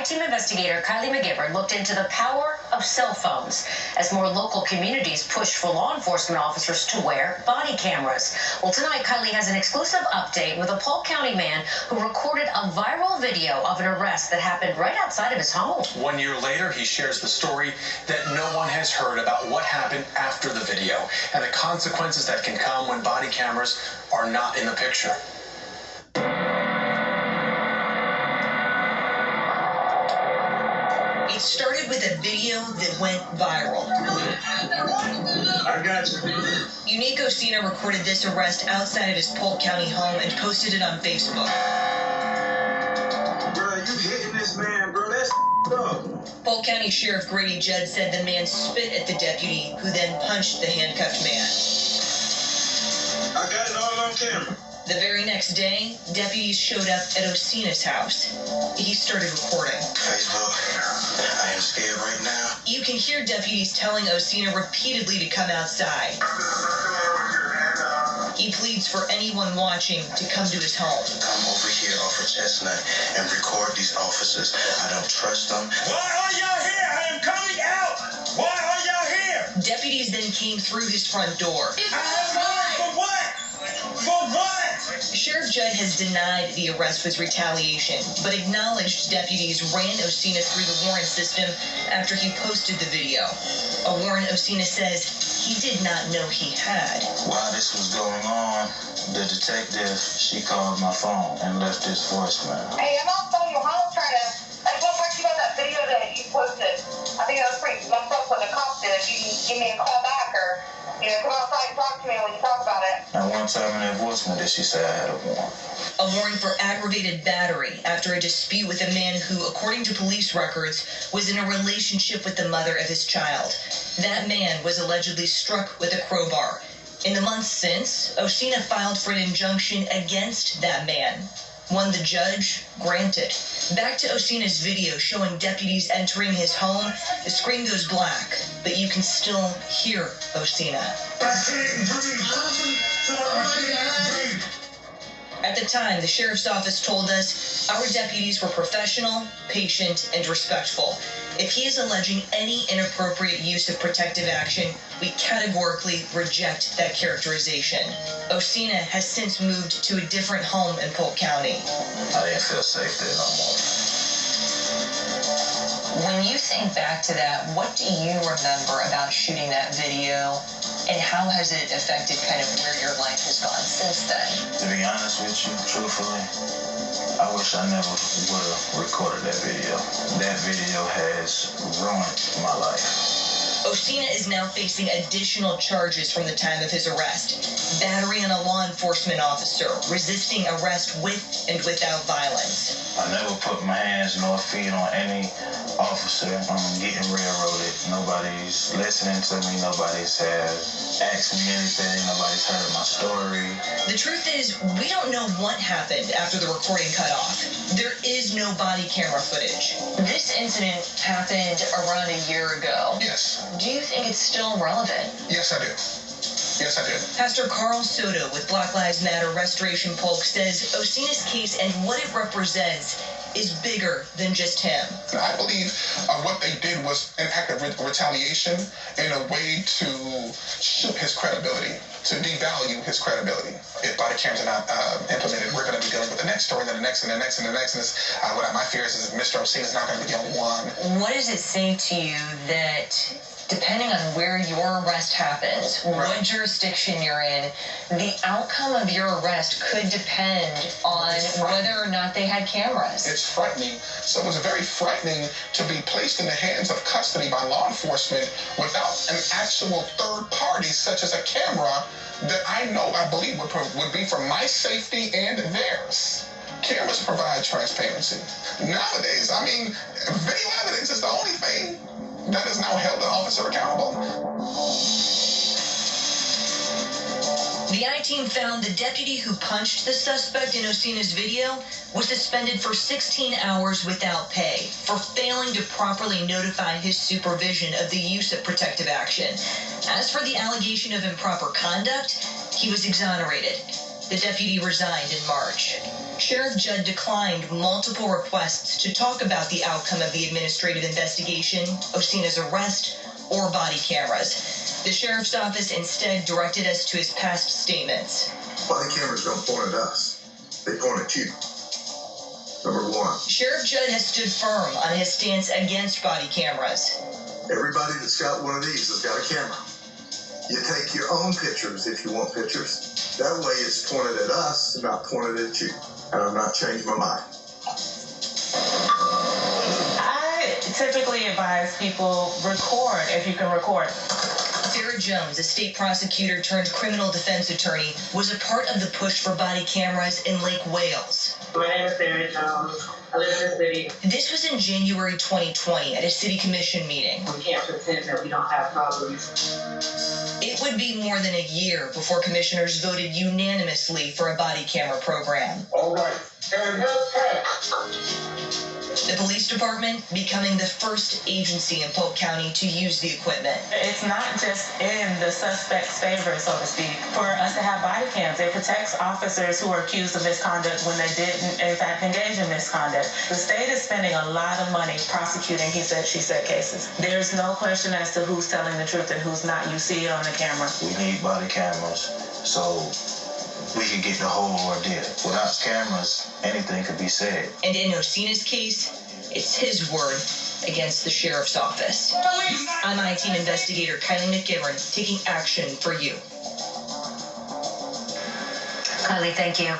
I-Team investigator Kylie McGivern looked into the power of cell phones as more local communities push for law enforcement officers to wear body cameras. Well, tonight, Kylie has an exclusive update with a Polk County man who recorded a viral video of an arrest that happened right outside of his home. 1 year later, he shares the story that no one has heard about what happened after the video and the consequences that can come when body cameras are not in the picture. It started with a video that went viral. I got you. Unique Osina recorded this arrest outside of his Polk County home and posted it on Facebook. Bro, you hitting this man, bro. That's up. Polk County Sheriff Grady Judd said the man spit at the deputy, who then punched the handcuffed man. I got it all on camera. The very next day, deputies showed up at Osina's house. He started recording. Facebook, I am scared right now. You can hear deputies telling Osina repeatedly to come outside. He pleads for anyone watching to come to his home. Come over here off of Chestnut and record these officers. I don't trust them. Why are y'all here? I am coming out. Why are y'all here? Deputies then came through his front door. I have warrant for what? For what? Sheriff Judd has denied the arrest was retaliation, but acknowledged deputies ran Osina through the warrant system after he posted the video. A warrant Osina says he did not know he had. While this was going on, the detective, she called my phone and left this voicemail. Hey, I'm on phone your home trying to... I just want to talk to you about that video that you posted. I think that was pretty messed up what the cops did. If you can give me a call back or, come outside and talk to me and we can talk about it. And one time in that voicemail did she say I had a warrant. A warrant for aggravated battery after a dispute with a man who, according to police records, was in a relationship with the mother of his child. That man was allegedly struck with a crowbar. In the months since, Osina filed for an injunction against that man. One the judge granted. Back to Osina's video showing deputies entering his home. The screen goes black, but you can still hear Osina. At the time, the sheriff's office told us our deputies were professional, patient, and respectful. If he is alleging any inappropriate use of protective action, we categorically reject that characterization. Osina has since moved to a different home in Polk County. I didn't feel safe there no more. When you think back to that, what do you remember about shooting that video, and how has it affected kind of where your life has gone since then? To be honest with you, truthfully, I wish I never would have recorded that video. That video has ruined my life. Osina is now facing additional charges from the time of his arrest. Battery on a law enforcement officer, resisting arrest with and without violence. I never put my hands nor feet on any officer. I'm getting railroaded. Nobody's listening to me. Nobody's asked me anything. Nobody's heard my story. The truth is, we don't know what happened after the recording cut off. There is no body camera footage. This incident happened around a year ago. Yes. Do you think it's still relevant? Yes, I do. Yes, I do. Pastor Carl Soto with Black Lives Matter Restoration Polk says Osina's case and what it represents is bigger than just him. I believe what they did was an act of retaliation in a way to shoot his credibility, to devalue his credibility. If body cameras are not implemented, we're going to be dealing with the next story, then the next, and the next, and the next. And what my fear is Mr. Osina is not going to be the only one. What does it say to you that, depending on where your arrest happens, what jurisdiction you're in, the outcome of your arrest could depend on whether or not they had cameras? It's frightening. So it was very frightening to be placed in the hands of custody by law enforcement without an actual third party, such as a camera, that I believe would be for my safety and theirs. Cameras provide transparency. Nowadays, video evidence is the only thing that has now held an officer accountable. The I-Team found the deputy who punched the suspect in Osina's video was suspended for 16 hours without pay for failing to properly notify his supervision of the use of protective action. As for the allegation of improper conduct, he was exonerated. The deputy resigned in March. Sheriff Judd declined multiple requests to talk about the outcome of the administrative investigation, Osina's arrest, or body cameras. The sheriff's office instead directed us to his past statements. Body cameras don't point at us. They point at you. Number one. Sheriff Judd has stood firm on his stance against body cameras. Everybody that's got one of these has got a camera. You take your own pictures if you want pictures. That way it's pointed at us and not pointed at you. And I'm not changing my mind. I typically advise people record if you can record. Sarah Jones, a state prosecutor turned criminal defense attorney, was a part of the push for body cameras in Lake Wales. My name is Sarah Jones. I live in the city. This was in January 2020 at a city commission meeting. We can't pretend that we don't have problems. It would be more than a year before commissioners voted unanimously for a body camera program. All right. And The police department becoming the first agency in Polk County to use the equipment. It's not just in the suspect's favor, so to speak, for us to have body cams. It protects officers who are accused of misconduct when they didn't, in fact, engage in misconduct. The state is spending a lot of money prosecuting he said, she said cases. There's no question as to who's telling the truth and who's not. You see it on the camera. We need body cameras so we can get the whole ordeal. Without cameras, anything could be said. And in Osina's case, it's his word against the sheriff's office. I'm I-Team investigator Kylie McGivern, taking action for you. Kylie, thank you.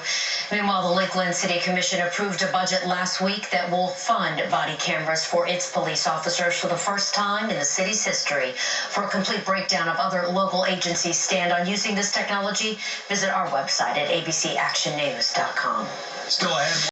Meanwhile, the Lakeland City Commission approved a budget last week that will fund body cameras for its police officers for the first time in the city's history. For a complete breakdown of other local agencies' stand on using this technology, visit our website at abcactionnews.com. Still ahead.